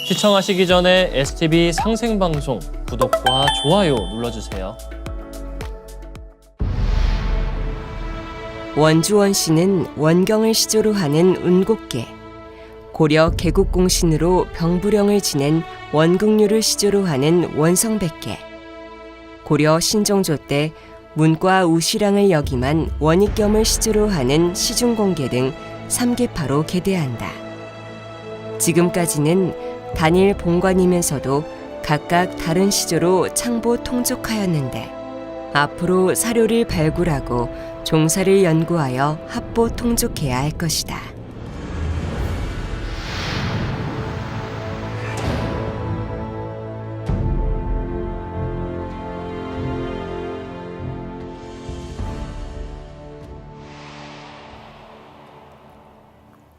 시청하시기 전에 STV 상생방송 구독과 좋아요 눌러주세요. 원주 원씨는 원경을 시조로 하는 운곡계, 고려 개국공신으로 병부령을 지낸 원국류를 시조로 하는 원성백계, 고려 신종조 때 문과 우시랑을 역임한 원익겸을 시조로 하는 시중공계 등 3계파로 계대한다. 지금까지는 단일 본관이면서도 각각 다른 시조로 창보 통족하였는데 앞으로 사료를 발굴하고 종사를 연구하여 합보 통족해야 할 것이다.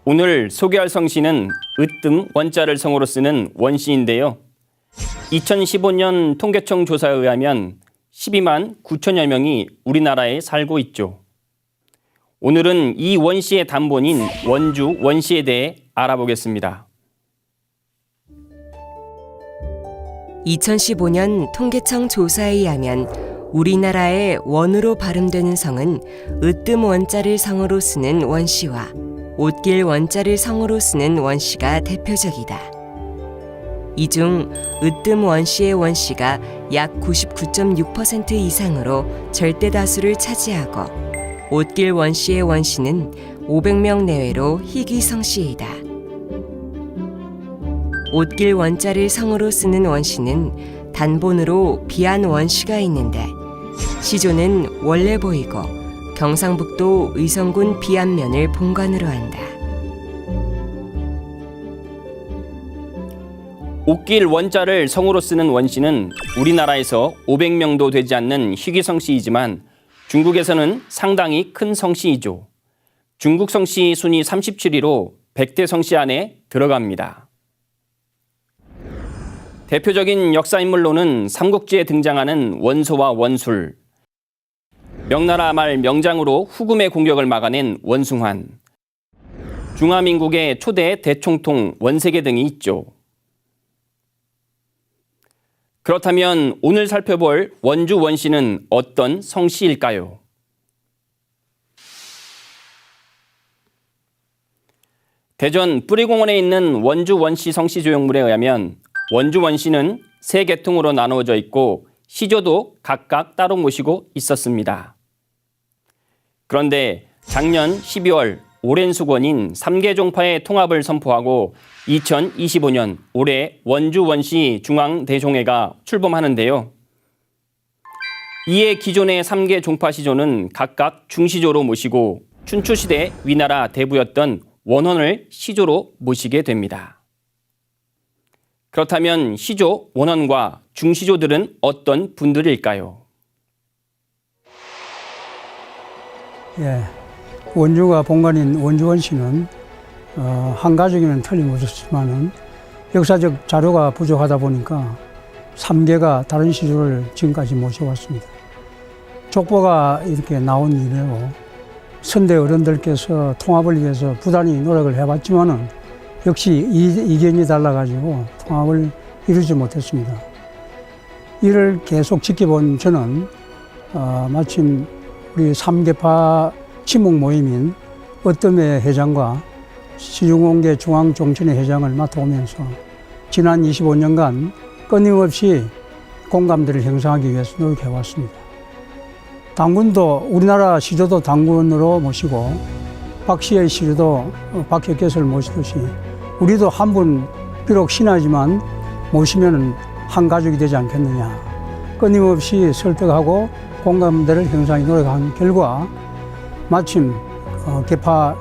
오늘 소개할 성씨는 으뜸 원자를 성으로 쓰는 원씨인데요. 2015년 통계청 조사에 의하면 12만 9천여 명이 우리나라에 살고 있죠. 오늘은 이 원씨의 단본인 원주 원씨에 대해 알아보겠습니다. 2015년 통계청 조사에 의하면 우리나라의 원으로 발음되는 성은 으뜸 원자를 성으로 쓰는 원씨와 옷길 원자를 성으로 쓰는 원씨가 대표적이다. 이 중 으뜸 원씨의 원씨가 약 99.6% 이상으로 절대 다수를 차지하고 옷길 원씨의 원씨는 500명 내외로 희귀 성씨이다. 옷길 원자를 성으로 쓰는 원씨는 단본으로 비안 원씨가 있는데 시조는 원래 보이고 경상북도 의성군 비안면을 본관으로 한다. 옷길 원자를 성으로 쓰는 원씨는 우리나라에서 500명도 되지 않는 희귀 성씨이지만 중국에서는 상당히 큰 성씨이죠. 중국 성씨 순위 37위로 100대 성씨 안에 들어갑니다. 대표적인 역사인물로는 삼국지에 등장하는 원소와 원술, 명나라 말 명장으로 후금의 공격을 막아낸 원숭환, 중화민국의 초대 대총통 원세계 등이 있죠. 그렇다면 오늘 살펴볼 원주 원씨는 어떤 성씨일까요? 대전 뿌리공원에 있는 원주 원씨 성씨 조형물에 의하면 원주 원씨는 세 계통으로 나누어져 있고 시조도 각각 따로 모시고 있었습니다. 그런데 작년 12월 오랜 수건인 3개 종파의 통합을 선포하고 2025년 올해 원주 원씨 중앙대종회가 출범하는데요. 이에 기존의 3개 종파 시조는 각각 중시조로 모시고 춘추시대 위나라 대부였던 원원을 시조로 모시게 됩니다. 그렇다면 시조 원원과 중시조들은 어떤 분들일까요? 원주가 본관인 원주 원씨는 한 가족이면 틀림없었지만은 역사적 자료가 부족하다 보니까 3개가 다른 시조를 지금까지 모셔왔습니다. 족보가 이렇게 나온 이래로 선대 어른들께서 통합을 위해서 부단히 노력을 해봤지만은 역시 이견이 달라가지고 통합을 이루지 못했습니다. 이를 계속 지켜본 저는 마침 우리 3계파 친목 모임인 으뜸의 회장과 시중공계 중앙종친회 회장을 맡아오면서 지난 25년간 끊임없이 공감대를 형성하기 위해서 노력해왔습니다. 당군도 우리나라 시조도 당군으로 모시고 박씨의 시조도 박혁계를 모시듯이 우리도 한 분 비록 신하지만 모시면 한 가족이 되지 않겠느냐. 끊임없이 설득하고 공감대를 형성하기 노력한 결과 마침 계파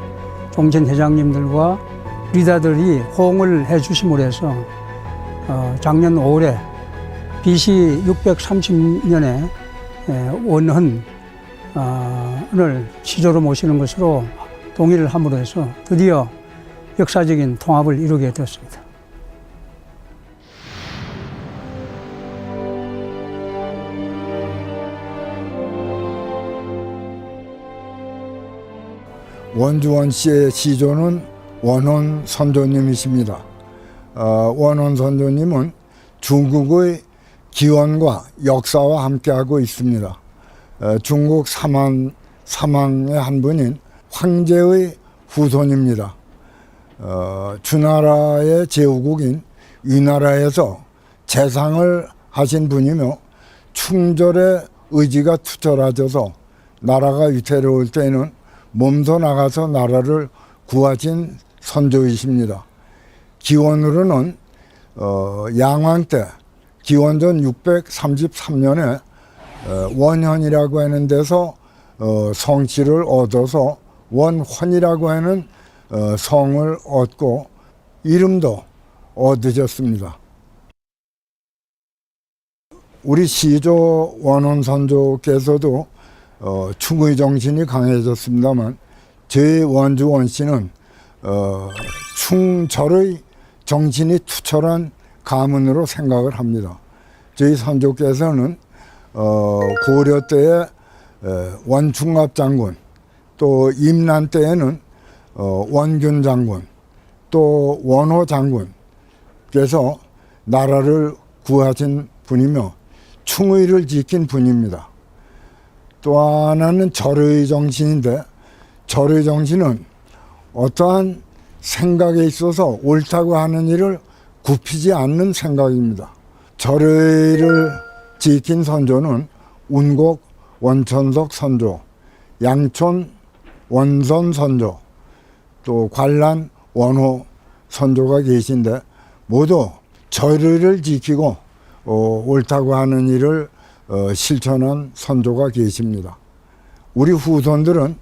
종친 회장님들과 리더들이 호응을 해주심으로 해서 작년 5월에 BC 630년에 원헌을 시조로 모시는 것으로 동의를 함으로 해서 드디어 역사적인 통합을 이루게 되었습니다. 원주원 씨의 시조는 원혼 선조님이십니다. 원원 선조님은 중국의 기원과 역사와 함께하고 있습니다. 중국 삼왕의 한 분인 황제의 후손입니다. 주나라의 제후국인 위나라에서 재상을 하신 분이며 충절의 의지가 투철하셔서 나라가 위태로울 때는 몸소 나가서 나라를 구하신 선조이십니다. 기원으로는 양왕 때 기원전 633년에 원현이라고 하는 데서 성씨를 얻어서 원헌이라고 하는 성을 얻고 이름도 얻으셨습니다. 우리 시조 원원 선조께서도 충의 정신이 강해졌습니다만 저희 원주 원씨는 충절의 정신이 투철한 가문으로 생각을 합니다. 저희 선조께서는 고려 때에 원충갑 장군, 또 임난 때에는 원균 장군, 또 원호 장군께서 나라를 구하신 분이며 충의를 지킨 분입니다. 또 하나는 절의 정신인데, 절의 정신은 어떠한 생각에 있어서 옳다고 하는 일을 굽히지 않는 생각입니다. 절의를 지킨 선조는 운곡 원천석 선조, 양촌 원선 선조, 또 관란 원호 선조가 계신데 모두 절의를 지키고 옳다고 하는 일을 실천한 선조가 계십니다. 우리 후손들은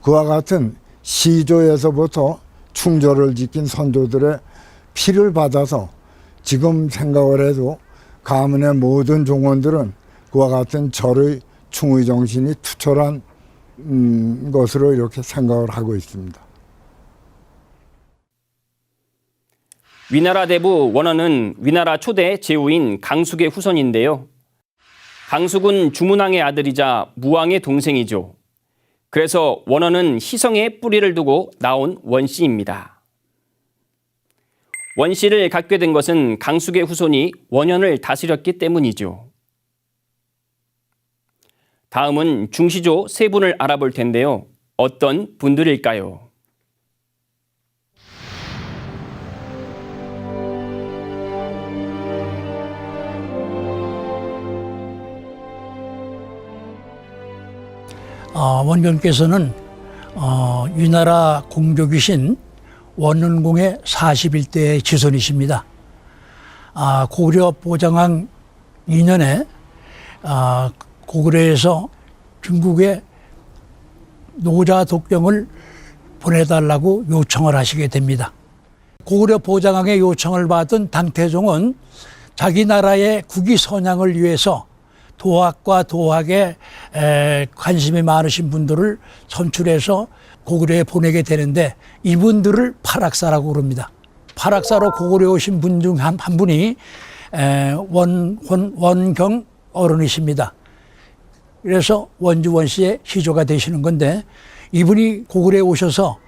그와 같은 시조에서부터 충절을 지킨 선조들의 피를 받아서 지금 생각을 해도 가문의 모든 종원들은 그와 같은 절의 충의 정신이 투철한 것으로 이렇게 생각을 하고 있습니다. 위나라 대부 원원은 위나라 초대 제후인 강숙의 후손인데요. 강숙은 주문왕의 아들이자 무왕의 동생이죠. 그래서 원원은 희성에 뿌리를 두고 나온 원씨입니다. 원씨를 갖게 된 것은 강숙의 후손이 원현을 다스렸기 때문이죠. 다음은 중시조 세 분을 알아볼 텐데요. 어떤 분들일까요? 원경께서는 위나라 공족이신 원은공의 41대 지손이십니다. 고구려 보장왕 2년에 고구려에서 중국에 노자 독병을 보내달라고 요청을 하시게 됩니다. 고구려 보장왕의 요청을 받은 당태종은 자기 나라의 국위 선양을 위해서 도학과 도학에 관심이 많으신 분들을 선출해서 고구려에 보내게 되는데 이분들을 파락사라고 그럽니다. 파락사로 고구려에 오신 분 중 한 분이 원경 어른이십니다. 그래서 원주 원씨의 시조가 되시는 건데 이분이 고구려에 오셔서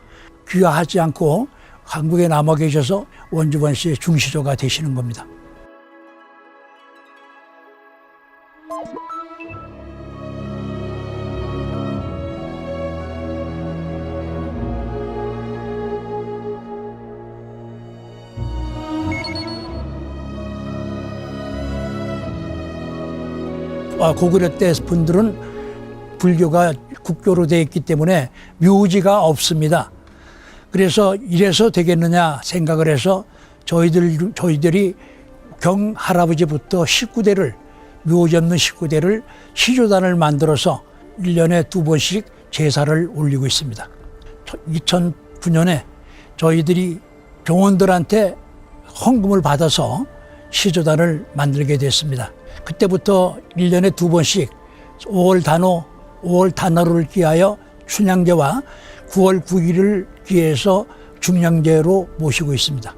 귀화하지 않고 한국에 남아 계셔서 원주 원씨의 중시조가 되시는 겁니다. 고구려 때 분들은 불교가 국교로 되어 있기 때문에 묘지가 없습니다. 그래서 이래서 되겠느냐 생각을 해서 저희들이 경 할아버지부터 식구대를 묘지 없는 식구대를 시조단을 만들어서 1년에 2번씩 제사를 올리고 있습니다. 2009년에 저희들이 종원들한테 헌금을 받아서 시조단을 만들게 됐습니다. 그때부터 1년에 2번씩 5월 단오를 기하여 춘향제와 9월 9일을 기해서 중량제로 모시고 있습니다.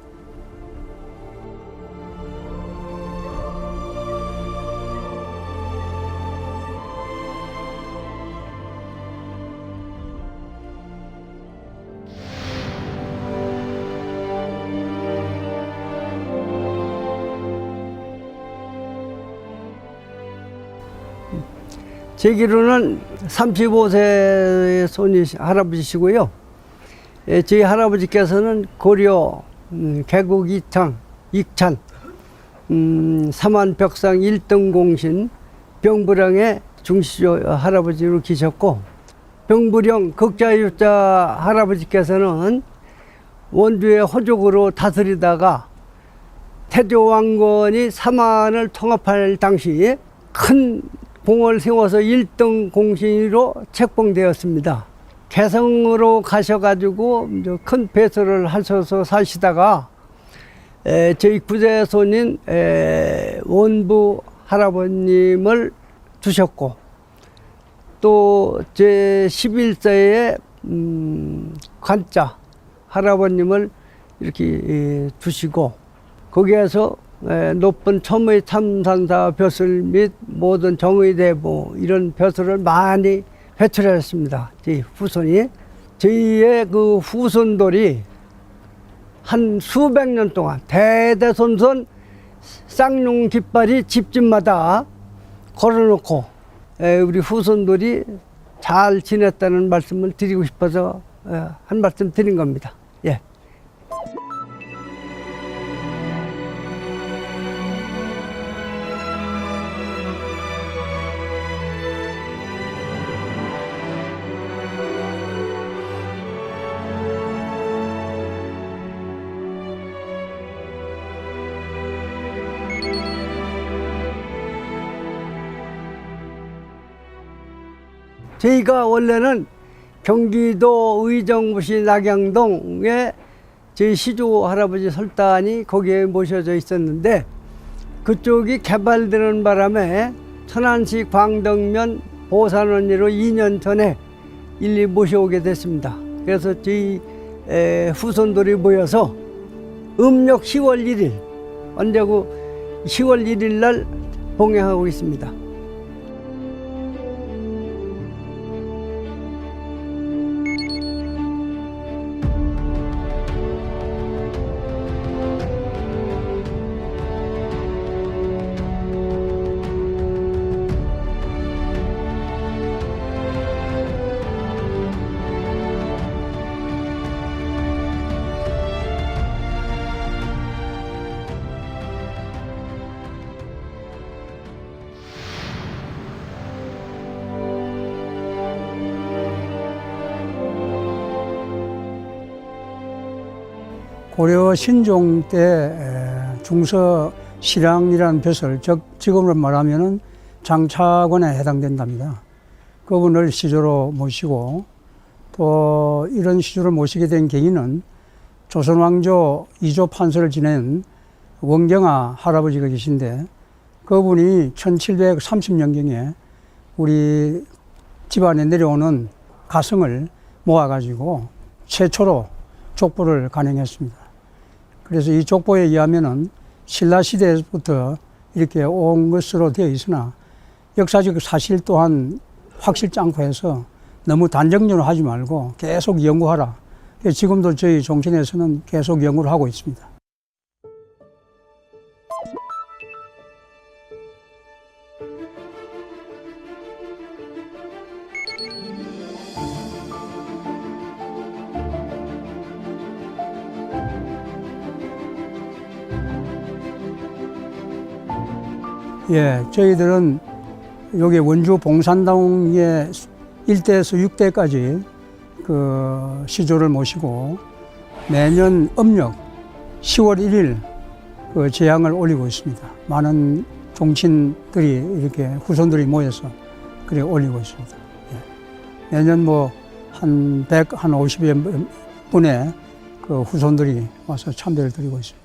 제 기로는 35세 손이 할아버지시고요. 저희 할아버지께서는 고려 개국 익찬 삼한벽상 1등 공신 병부령의 중시조 할아버지로 계셨고, 병부령 극자유자 할아버지께서는 원주의 호족으로 다스리다가 태조 왕건이 삼한을 통합할 당시 큰 공을 세워서 1등 공신으로 책봉되었습니다. 개성으로 가셔가지고 큰 배설을 하셔서 사시다가 저희 구제손인 원부 할아버님을 두셨고, 또 제 11세에 관자 할아버님을 이렇게 두시고, 거기에서 높은 첨의 참산사 벼슬 및 모든 정의대보 이런 벼슬을 많이 회출했습니다. 저희 후손이. 저희의 그 후손들이 한 수백 년 동안 대대손손 쌍용 깃발이 집집마다 걸어놓고 우리 후손들이 잘 지냈다는 말씀을 드리고 싶어서 한 말씀 드린 겁니다. 예. 저희가 원래는 경기도 의정부시 낙양동에 저희 시조 할아버지 설단이 거기에 모셔져 있었는데, 그쪽이 개발되는 바람에 천안시 광덕면 보산원리로 2년 전에 일리 모셔오게 됐습니다. 그래서 저희 후손들이 모여서 음력 10월 1일, 언제고 10월 1일 날 봉행하고 있습니다. 고려 신종 때 중서 실향이라는 벼슬, 즉 지금으로 말하면은 장차관에 해당된답니다. 그분을 시조로 모시고, 또 이런 시조를 모시게 된 계기는 조선왕조 2조 판서를 지낸 원경아 할아버지가 계신데, 그분이 1730년경에 우리 집안에 내려오는 가성을 모아가지고 최초로 족보를 간행했습니다. 그래서 이 족보에 의하면은 신라 시대부터 이렇게 온 것으로 되어 있으나, 역사적 사실 또한 확실치 않고 해서 너무 단정적으로 하지 말고 계속 연구하라. 지금도 저희 종친에서는 계속 연구를 하고 있습니다. 예, 저희들은 여기 원주 봉산동의 1대에서 6대까지 그 시조를 모시고 매년 음력 10월 1일 그 제향을 올리고 있습니다. 많은 종친들이 이렇게 후손들이 모여서 그래 올리고 있습니다. 예. 매년 뭐 한 100, 한 50여 분의 그 후손들이 와서 참배를 드리고 있습니다.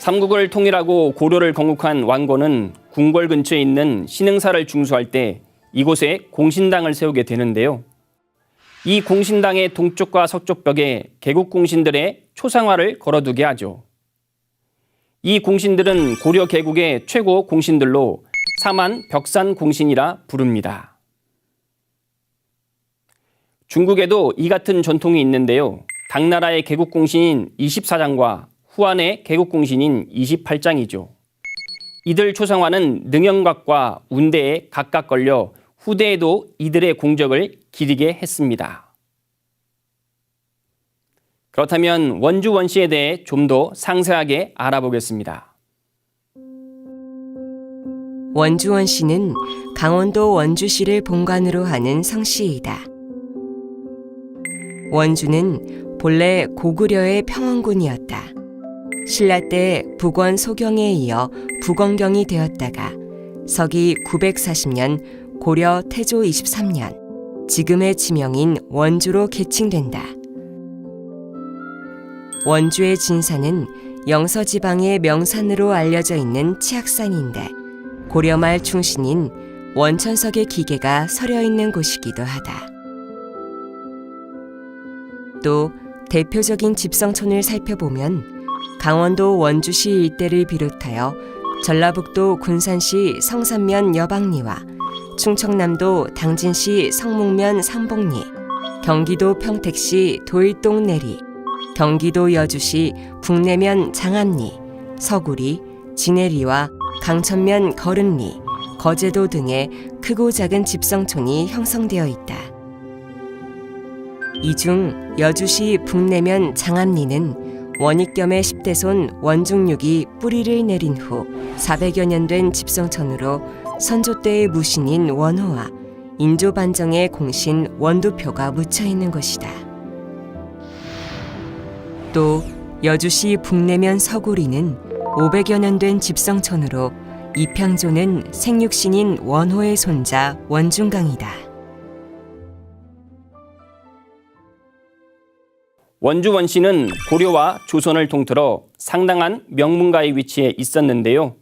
삼국을 통일하고 고려를 건국한 완고는 궁궐 근처에 있는 신흥사를 중수할 때 이곳에 공신당을 세우게 되는데요. 이 공신당의 동쪽과 서쪽 벽에 개국 공신들의 초상화를 걸어두게 하죠. 이 공신들은 고려 개국의 최고 공신들로 사만 벽산 공신이라 부릅니다. 중국에도 이 같은 전통이 있는데요. 당나라의 개국 공신인 24장과 후한의 개국 공신인 28장이죠. 이들 초상화는 능영각과 운대에 각각 걸려 후대에도 이들의 공적을 기리게 했습니다. 그렇다면 원주 원씨에 대해 좀 더 상세하게 알아보겠습니다. 원주 원씨는 강원도 원주시를 본관으로 하는 성씨이다. 원주는 본래 고구려의 평원군이었다. 신라 때 북원 소경에 이어 북원경이 되었다가 서기 940년 고려 태조 23년 지금의 지명인 원주로 개칭된다. 원주의 진산은 영서지방의 명산으로 알려져 있는 치악산인데 고려말 충신인 원천석의 기계가 서려 있는 곳이기도 하다. 또 대표적인 집성촌을 살펴보면 강원도 원주시 일대를 비롯하여 전라북도 군산시 성산면 여방리와 충청남도 당진시 성목면 상복리, 경기도 평택시 도일동 내리, 경기도 여주시 북내면 장암리, 서구리, 진해리와 강천면 거른리, 거제도 등의 크고 작은 집성촌이 형성되어 있다. 이 중 여주시 북내면 장암리는 원익겸의 10대손 원중육이 뿌리를 내린 후 400여 년 된 집성촌으로 선조 때의 무신인 원호와 인조반정의 공신 원두표가 묻혀있는 곳이다. 또 여주시 북내면 서구리는 500여 년 된 집성촌으로 이평조는 생육신인 원호의 손자 원중강이다. 원주 원씨는 고려와 조선을 통틀어 상당한 명문가의 위치에 있었는데요.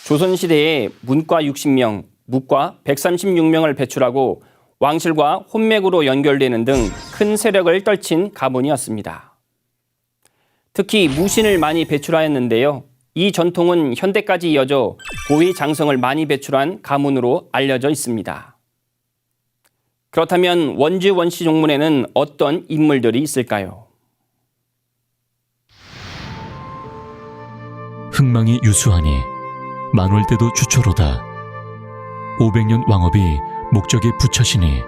조선시대에 문과 60명, 묵과 136명을 배출하고 왕실과 혼맥으로 연결되는 등 큰 세력을 떨친 가문이었습니다. 특히 무신을 많이 배출하였는데요. 이 전통은 현대까지 이어져 고위 장성을 많이 배출한 가문으로 알려져 있습니다. 그렇다면 원주 원씨 종문에는 어떤 인물들이 있을까요? 흥망이 유수하니 만월 때도 주초로다. 500년 왕업이 목적에 붙여시니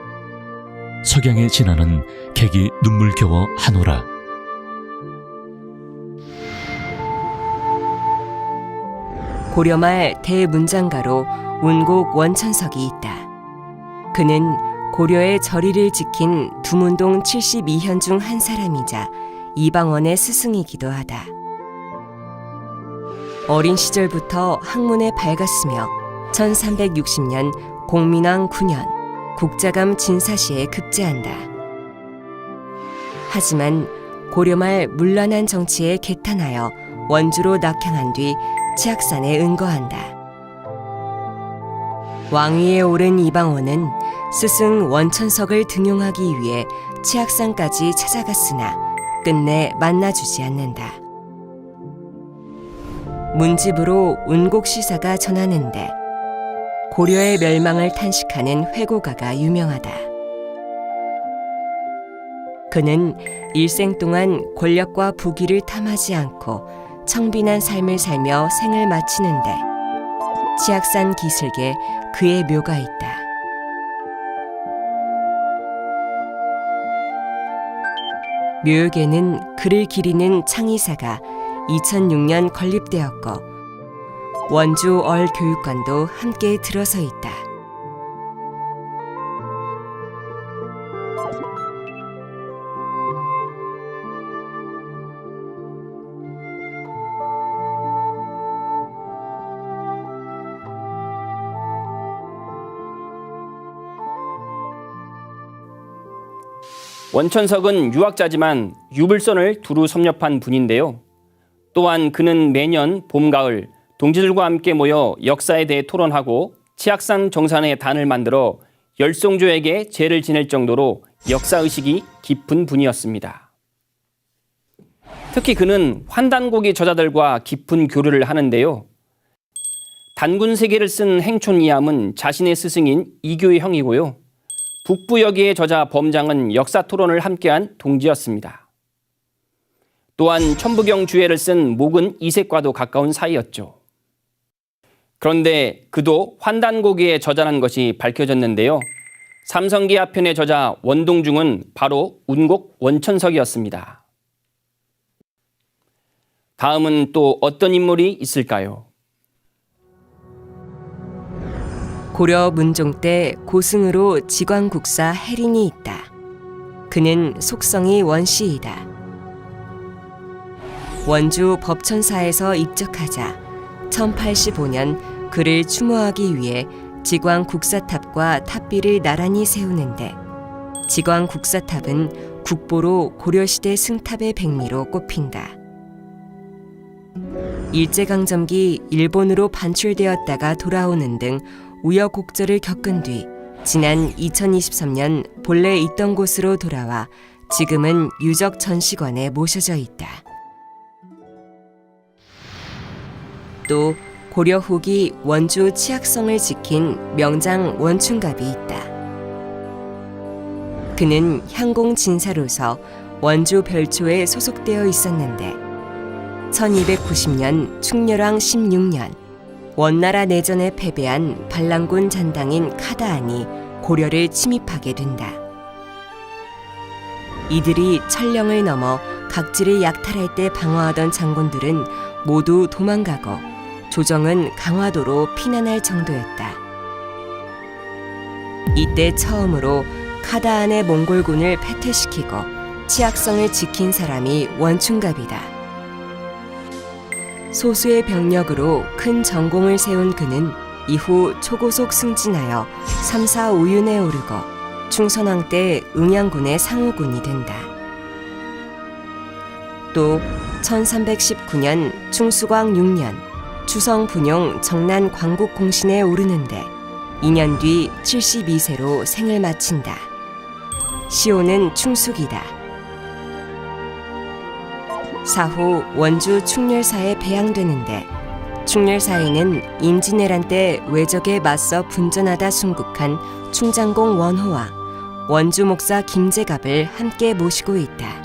석양의 진하는 객이 눈물겨워 하노라. 고려말 대문장가로 운곡 원천석이 있다. 그는 고려의 절의를 지킨 두문동 72현 중 한 사람이자 이방원의 스승이기도 하다. 어린 시절부터 학문에 밝았으며 1360년 공민왕 9년 국자감 진사시에 급제한다. 하지만 고려말 문란한 정치에 개탄하여 원주로 낙향한 뒤 치악산에 은거한다. 왕위에 오른 이방원은 스승 원천석을 등용하기 위해 치악산까지 찾아갔으나 끝내 만나주지 않는다. 문집으로 운곡시사가 전하는데 고려의 멸망을 탄식하는 회고가가 유명하다. 그는 일생 동안 권력과 부귀를 탐하지 않고 청빈한 삶을 살며 생을 마치는데 치악산 기슭에 그의 묘가 있다. 묘역에는 그를 기리는 창의사가 2006년 건립되었고 원주 얼교육관도 함께 들어서 있다. 원천석은 유학자지만 유불선을 두루 섭렵한 분인데요. 또한 그는 매년 봄, 가을 동지들과 함께 모여 역사에 대해 토론하고 치악산 정산의 단을 만들어 열송조에게 제를 지낼 정도로 역사의식이 깊은 분이었습니다. 특히 그는 환단고기 저자들과 깊은 교류를 하는데요. 단군세계를 쓴 행촌이암은 자신의 스승인 이교의 형이고요. 북부여기의 저자 범장은 역사토론을 함께한 동지였습니다. 또한 천부경 주해를 쓴 목은 이색과도 가까운 사이였죠. 그런데 그도 환단고기의 저자라는 것이 밝혀졌는데요. 삼성기하편의 저자 원동중은 바로 운곡 원천석이었습니다. 다음은 또 어떤 인물이 있을까요? 고려 문종 때 고승으로 지광국사 해린이 있다. 그는 속성이 원시이다. 원주 법천사에서 입적하자 1085년 그를 추모하기 위해 지광국사탑과 탑비를 나란히 세우는데 지광국사탑은 국보로 고려시대 승탑의 백미로 꼽힌다. 일제강점기 일본으로 반출되었다가 돌아오는 등 우여곡절을 겪은 뒤 지난 2023년 본래 있던 곳으로 돌아와 지금은 유적 전시관에 모셔져 있다. 또 고려 후기 원주 치악성을 지킨 명장 원충갑이 있다. 그는 향공 진사로서 원주 별초에 소속되어 있었는데 1290년 충렬왕 16년 원나라 내전에 패배한 반란군 잔당인 카다안이 고려를 침입하게 된다. 이들이 천령을 넘어 각지를 약탈할 때 방어하던 장군들은 모두 도망가고 조정은 강화도로 피난할 정도였다. 이때 처음으로 카다안의 몽골군을 패퇴시키고 치악성을 지킨 사람이 원충갑이다. 소수의 병력으로 큰 전공을 세운 그는 이후 초고속 승진하여 3, 4, 5윤에 오르고 충선왕 때 응양군의 상우군이 된다. 또 1319년 충수광 6년 추성 분용 정난 광국공신에 오르는데 2년 뒤 72세로 생을 마친다. 시호는 충숙이다. 사후 원주 충렬사에 배양되는데 충렬사에는 임진왜란 때 외적에 맞서 분전하다 순국한 충장공 원호와 원주 목사 김재갑을 함께 모시고 있다.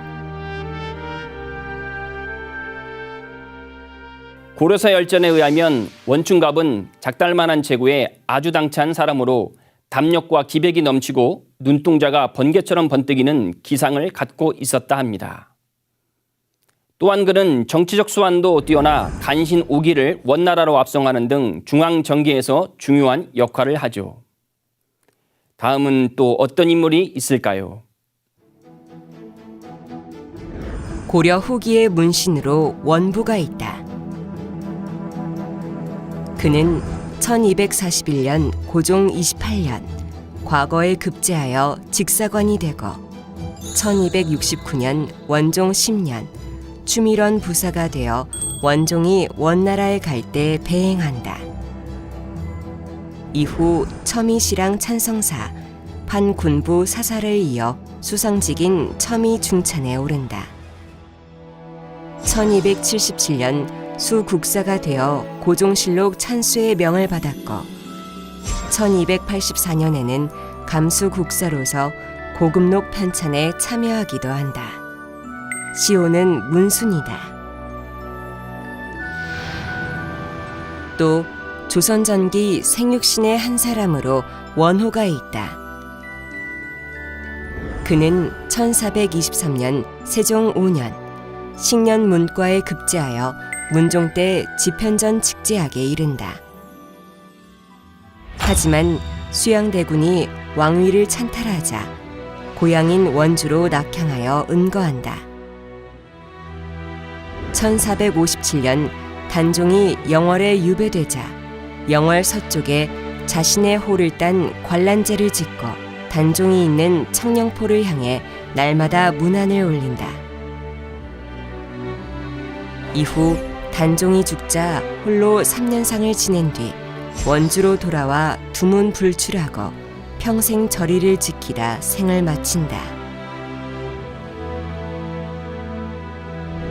고려사 열전에 의하면 원충갑은 작달만한 체구에 아주 당찬 사람으로 담력과 기백이 넘치고 눈동자가 번개처럼 번뜩이는 기상을 갖고 있었다 합니다. 또한 그는 정치적 수완도 뛰어나 간신 5기를 원나라로 압송하는 등 중앙정계에서 중요한 역할을 하죠. 다음은 또 어떤 인물이 있을까요? 고려 후기의 문신으로 원부가 있다. 그는 1241년 고종 28년 과거에 급제하여 직사관이 되고 1269년 원종 10년 추밀원 부사가 되어 원종이 원나라에 갈 때 배행한다. 이후 첨의시랑 찬성사, 판군부 사사를 이어 수상직인 첨의 중찬에 오른다. 1277년 수국사가 되어 고종실록 찬수의 명을 받았고 1284년에는 감수국사로서 고금록 편찬에 참여하기도 한다. 시호는 문순이다. 또 조선 전기 생육신의 한 사람으로 원호가 있다. 그는 1423년 세종 5년 식년 문과에 급제하여 문종 때 지편전 직제하게 이른다. 하지만 수양대군이 왕위를 찬탈하자 고향인 원주로 낙향하여 은거한다. 1457년 단종이 영월에 유배되자 영월 서쪽에 자신의 호를 딴 관란제를 짓고 단종이 있는 청령포를 향해 날마다 문안을 올린다. 이후 단종이 죽자 홀로 3년상을 지낸 뒤 원주로 돌아와 두문 불출하고 평생 절의를 지키다 생을 마친다.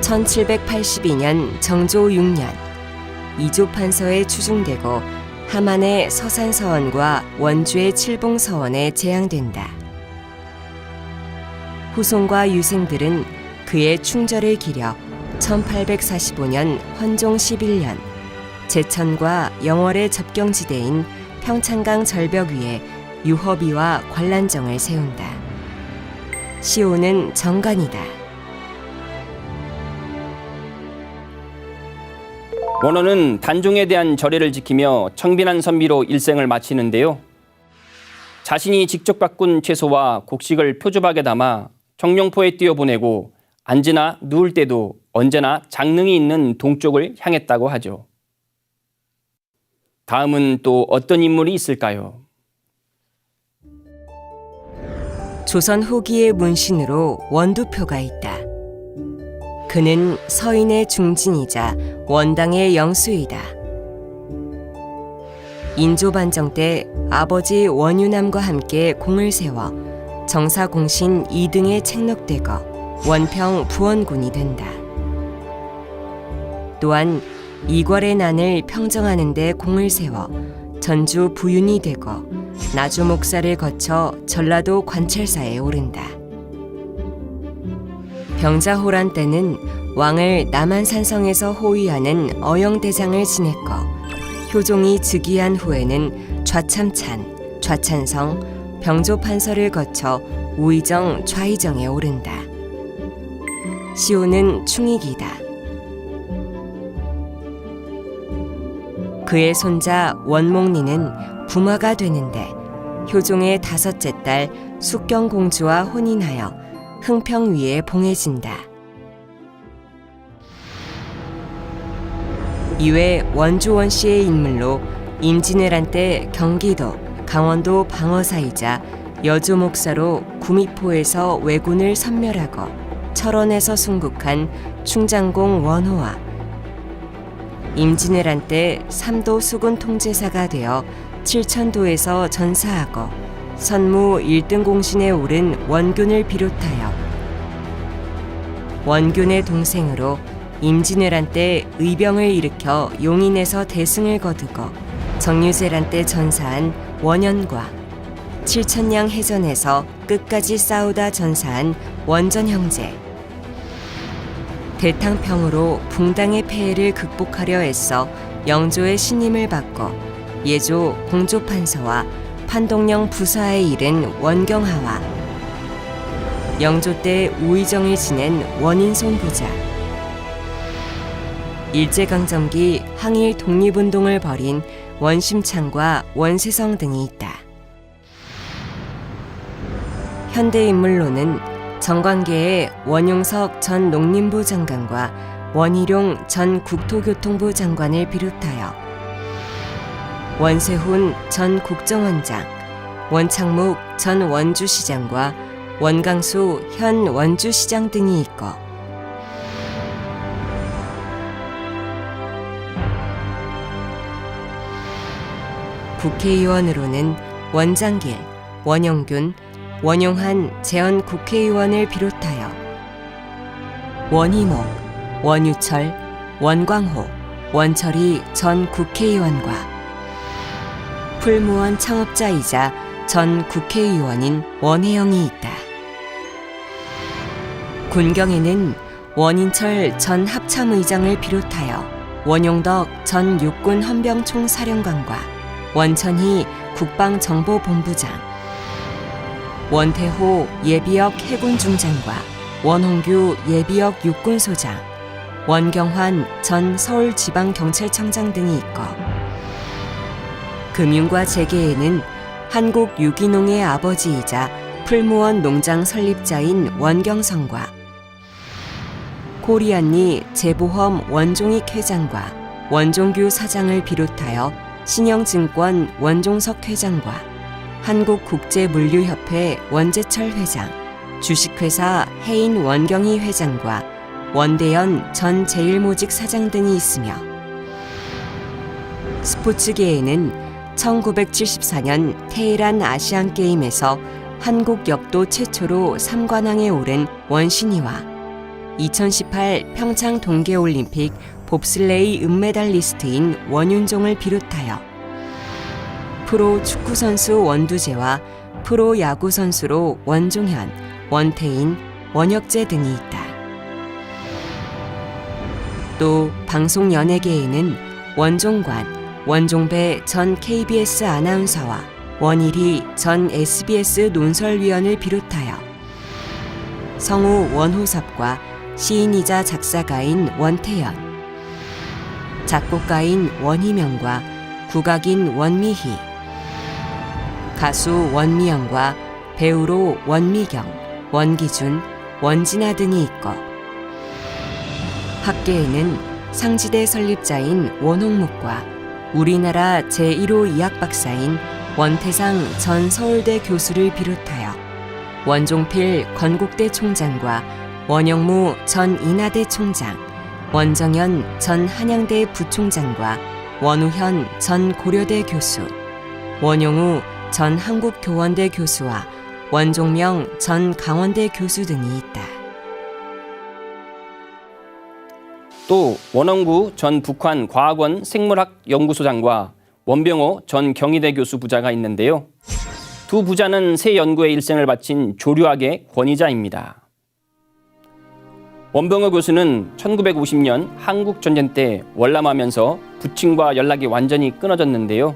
1782년 정조 6년 이조판서에 추중되고 함안의 서산서원과 원주의 칠봉서원에 제향된다. 후손과 유생들은 그의 충절을 기려 1845년 헌종 11년 제천과 영월의 접경지대인 평창강 절벽 위에 유허비와 관란정을 세운다. 시호는 정관이다. 원호는 단종에 대한 절의를 지키며 청빈한 선비로 일생을 마치는데요. 자신이 직접 가꾼 채소와 곡식을 표주박에 담아 청룡포에 띄어보내고 앉으나 누울 때도 언제나 장릉이 있는 동쪽을 향했다고 하죠. 다음은 또 어떤 인물이 있을까요? 조선 후기의 문신으로 원두표가 있다. 그는 서인의 중진이자 원당의 영수이다. 인조반정 때 아버지 원유남과 함께 공을 세워 정사공신 2등에 책록되고 원평 부원군이 된다. 또한 이궐의 난을 평정하는 데 공을 세워 전주 부윤이 되고 나주 목사를 거쳐 전라도 관찰사에 오른다. 병자호란 때는 왕을 남한산성에서 호위하는 어영대장을 지냈고 효종이 즉위한 후에는 좌참찬, 좌찬성, 병조판서를 거쳐 우의정, 좌의정에 오른다. 시호는 충익이다. 그의 손자 원몽리는 부마가 되는데 효종의 5째 딸 숙경공주와 혼인하여 흥평 위에 봉해진다. 이외 원주 원씨의 인물로 임진왜란 때 경기도, 강원도 방어사이자 여주 목사로 구미포에서 왜군을 섬멸하고 철원에서 순국한 충장공 원호와 임진왜란 때 삼도 수군 통제사가 되어 칠천도에서 전사하고 선무 1등 공신에 오른 원균을 비롯하여 원균의 동생으로 임진왜란 때 의병을 일으켜 용인에서 대승을 거두고 정유재란 때 전사한 원현과 칠천량 해전에서 끝까지 싸우다 전사한 원전 형제, 대탕평으로 붕당의 폐해를 극복하려 애써 영조의 신임을 받고 예조 공조판서와 판동령 부사에 이른 원경하와 영조 때 우의정을 지낸 원인송 부자, 일제강점기 항일 독립운동을 벌인 원심창과 원세성 등이 있다. 현대인물로는 정관계의 원용석 전 농림부 장관과 원희룡 전 국토교통부 장관을 비롯하여 원세훈 전 국정원장, 원창묵 전 원주시장과 원강수 현 원주시장 등이 있고 국회의원으로는 원장길, 원영균, 원용한 재헌 국회의원을 비롯하여 원희목, 원유철, 원광호, 원철이 전 국회의원과 풀무원 창업자이자 전 국회의원인 원혜영이 있다. 군경에는 원인철 전 합참의장을 비롯하여 원용덕 전 육군 헌병총사령관과 원천희 국방정보본부장, 원태호 예비역 해군중장과 원홍규 예비역 육군소장, 원경환 전 서울지방경찰청장 등이 있고 금융과 재계에는 한국 유기농의 아버지이자 풀무원 농장 설립자인 원경성과 코리안리 재보험 원종익 회장과 원종규 사장을 비롯하여 신영증권 원종석 회장과 한국국제물류협회 원재철 회장, 주식회사 해인 원경희 회장과 원대연 전 제1모직 사장 등이 있으며 스포츠계에는 1974년 테헤란 아시안게임에서 한국 역도 최초로 3관왕에 오른 원신이와 2018 평창 동계올림픽 봅슬레이 은메달리스트인 원윤종을 비롯하여 프로 축구선수 원두재와 프로 야구선수로 원종현, 원태인, 원혁재 등이 있다. 또 방송연예계에는 원종관, 원종배 전 KBS 아나운서와 원일희 전 SBS 논설위원을 비롯하여 성우 원호섭과 시인이자 작사가인 원태연, 작곡가인 원희명과 국악인 원미희, 가수 원미영과 배우로 원미경, 원기준, 원진아 등이 있고 학계에는 상지대 설립자인 원홍묵과 우리나라 제1호 의학박사인 원태상 전 서울대 교수를 비롯하여 원종필 건국대 총장과 원영무 전 인하대 총장, 원정현 전 한양대 부총장과 원우현 전 고려대 교수, 원용우 전 한국교원대 교수와 원종명 전 강원대 교수 등이 있다. 또 원원구 전 북한 과학원 생물학연구소장과 원병호 전 경희대 교수 부자가 있는데요. 두 부자는 새 연구에 일생을 바친 조류학의 권위자입니다. 원병호 교수는 1950년 한국전쟁 때 월남하면서 부친과 연락이 완전히 끊어졌는데요.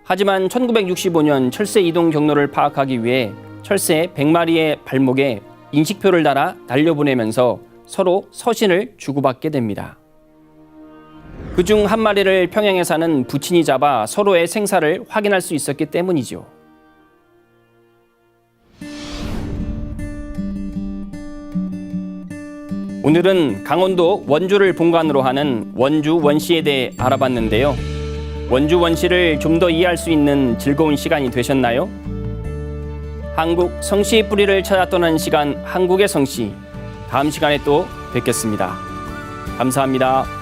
하지만 1965년 철새 이동 경로를 파악하기 위해 철새 100마리의 발목에 인식표를 달아 날려보내면서 서로 서신을 주고받게 됩니다. 그중 한 마리를 평양에 사는 부친이 잡아 서로의 생사를 확인할 수 있었기 때문이죠. 오늘은 강원도 원주를 본관으로 하는 원주 원시에 대해 알아봤는데요. 원주 원시를 좀 더 이해할 수 있는 즐거운 시간이 되셨나요? 한국 성씨의 뿌리를 찾아 떠나는 시간, 한국의 성씨. 다음 시간에 또 뵙겠습니다. 감사합니다.